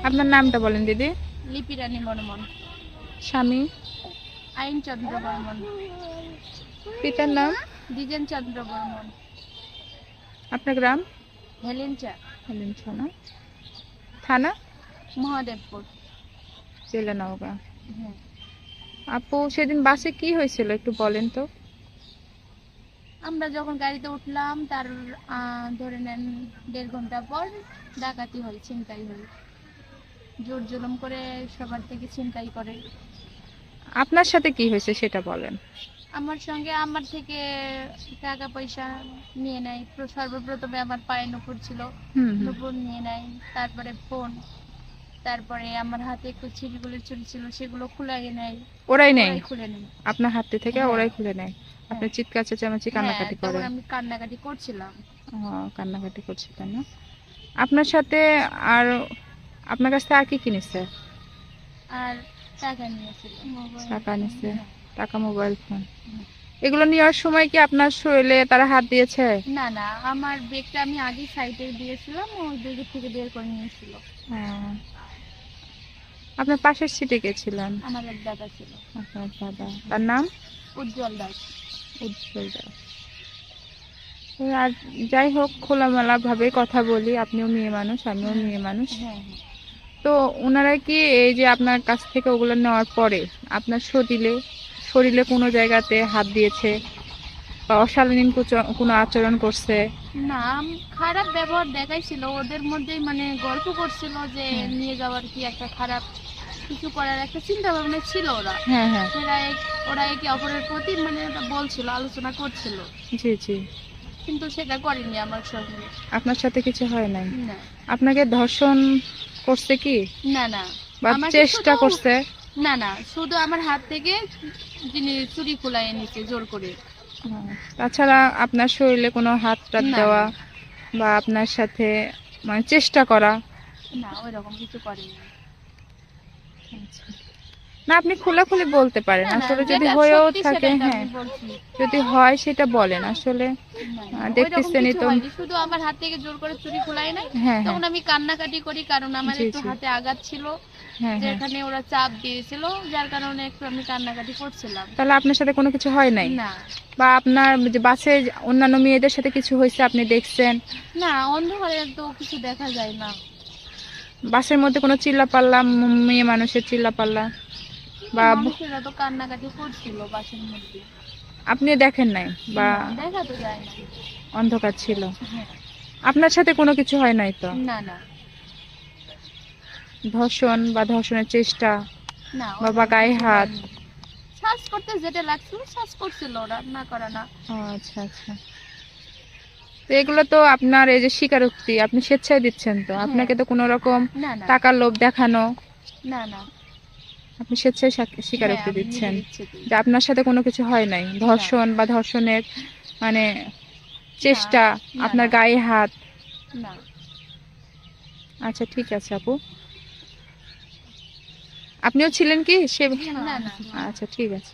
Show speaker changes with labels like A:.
A: আপনার নামটা বলেন দিদি।
B: লিপি রানী বর্মন।
A: স্বামী?
B: আইন চন্দ্র বর্মন।
A: পিতার নাম?
B: দ্বিজেন চন্দ্র বর্মন।
A: আপনার গ্রাম?
B: হেলেঞ্চা।
A: হেলেঞ্চা না? থানা?
B: মহাদেবপুর,
A: জেলা নওগাঁ।
B: হ্যাঁ।
A: আপু সেদিন বাসে কি হয়েছিল একটু বলেন তো।
B: আমরা যখন গাড়িতে উঠলাম তার ধরে নেন 1.5 ঘন্টা পর ডাকাতি হয়, ছিনতাই হয়, জোর জুলুম করে সবার থেকে ছিনতাই করে।
A: আপনার সাথে কি হয়েছে সেটা বলেন।
B: আমার সঙ্গে আমার থেকে টাকা পয়সা নিয়ে নেয়। সর্বপ্রথমে আমার পায়ে নুপুর ছিল, নুপুর নিয়ে নেয়। তারপরে ফোন, তারপরে আমার হাতে একটু ছিটগুলির চুরি ছিল, সেগুলো খুলে নেয়।
A: ওরাই নেয়?
B: খুলে নেয়
A: আপনার হাত থেকে
B: হ্যাঁ।
A: ওরাই খুলে নেয়? আপনি
B: হ্যাঁ।
A: চিৎকার চেঁচামেচি কান্নাকাটি
B: তখন
A: করেন?
B: আমি কান্নাকাটি করছিলাম।
A: কান্নাকাটি করছিলেন না? আপনার সাথে আর আপনার কাছ থেকে আর কি কিনেছে?
B: আর টাকা নিয়েছিল,
A: টাকা নিছে?
B: হ্যাঁ।
A: টাকা, মোবাইল ফোন। এগুলো নেওয়ার সময় কি আপনার শরীরে তারা হাত দিয়েছে?
B: না না, আমার ব্যাগটা আমি আগে সাইডে দিয়েছিলাম, ওই ব্যাগ থেকে বের করে নিয়েছিল।
A: আপনার পাশের সিটে কে ছিলেন?
B: আমার এক দাদা ছিল।
A: আপনার দাদা, তার নাম?
B: উজ্জ্বল দাস।
A: উজ্জ্বল দাস। আর যাই হোক, খোলামেলা ভাবে কথা বলি, আপনিও মেয়ে মানুষ, আমিও মেয়ে মানুষ।
B: হ্যাঁ।
A: তো ওনারা কি এই যে আপনার কাছ থেকে ওগুলো নেওয়ার পরে আপনার শরীরে কোনো জায়গাতে হাত দিয়েছে বা অশালীন কোনো আচরণ করছে?
B: না, খারাপ ব্যবহার দেখাইছিল ওদের মধ্যেই, মানে গল্প করছিল যে নিয়ে যাওয়ার কি একটা খারাপ কিছু করার একটা চিন্তা ভাবনা ছিল ওরা।
A: হ্যাঁ হ্যাঁ।
B: ওরা একে অপরের প্রতি মানে বলছিল, আলোচনা করছিল।
A: জি জি।
B: কিন্তু সেটা করেনি আমার সঙ্গে।
A: আপনার সাথে কিছু হয় নাই?
B: না।
A: আপনাকে ধর্ষণ করছে কি?
B: না না,
A: বা চেষ্টা করছে?
B: না না, শুধু আমার হাত থেকে যিনি চুরি খোলাই নিছে জোর করে।
A: তাছাড়া আপনার শরীরে কোনো হাত টাত দেওয়া বা আপনার সাথে মানে চেষ্টা করা?
B: না, ওই রকম কিছু করেনি।
A: না, আপনি খোলাখুলি বলতে পারেন আসলে, যদি হয়েও থাকে। হ্যাঁ, যদি হয় সেটা বলেন আসলে। দেখতেছেনই তো।
B: শুধু আমার হাত থেকে জোর করে চুরি খোলাই নাই।
A: হ্যাঁ,
B: তখন আমি কান্নাকাটি করি, কারণ আমার একটু হাতে আঘাত ছিল, যেখানে ওরা চাপ দিয়েছিল, যার কারণে একটু আমি কান্নাকাটি করছিলাম।
A: তাহলে আপনার সাথে কোনো কিছু হয় নাই?
B: না।
A: বা আপনার যে বাসে অন্যান্য মেয়েদের সাথে কিছু হয়েছে আপনি দেখছেন?
B: না, অন্ধকারে তো কিছু দেখা যায় না।
A: বাসের মধ্যে কোনো চিল্লাপাল্লা, মেয়ে মানুষের চিল্লাপাল্লা বা
B: মানুষেরা তো কান্নাকাটি করছিল বাসের মধ্যে?
A: আপনি দেখেন নাই? বা
B: দেখা তো যায় না,
A: অন্ধকার ছিল? আপনার সাথে কোনো কিছু হয় নাই তো?
B: না না।
A: ধর্ষণ বা ধর্ষণের চেষ্টা
B: না,
A: বা গায়ে হাত?
B: শ্বাস করতে যেটা লাগছিল শ্বাস করছিল, ওরা না করে না।
A: আচ্ছা আচ্ছা। তো এগুলো তো আপনার এই যে স্বীকারোক্তি, আপনি স্বেচ্ছায় দিচ্ছেন তো? আপনাকে তো কোনো রকম টাকার লোভ দেখানো?
B: না না,
A: আপনি স্বেচ্ছায় স্বীকারোক্তি দিচ্ছেন যে আপনার সাথে কোনো কিছু হয় নাই? ধর্ষণ বা ধর্ষণের মানে চেষ্টা, আপনার গায়ে হাত?
B: না।
A: আচ্ছা ঠিক আছে আপু। আপনিও ছিলেন কি সে?
B: না না।
A: আচ্ছা ঠিক আছে।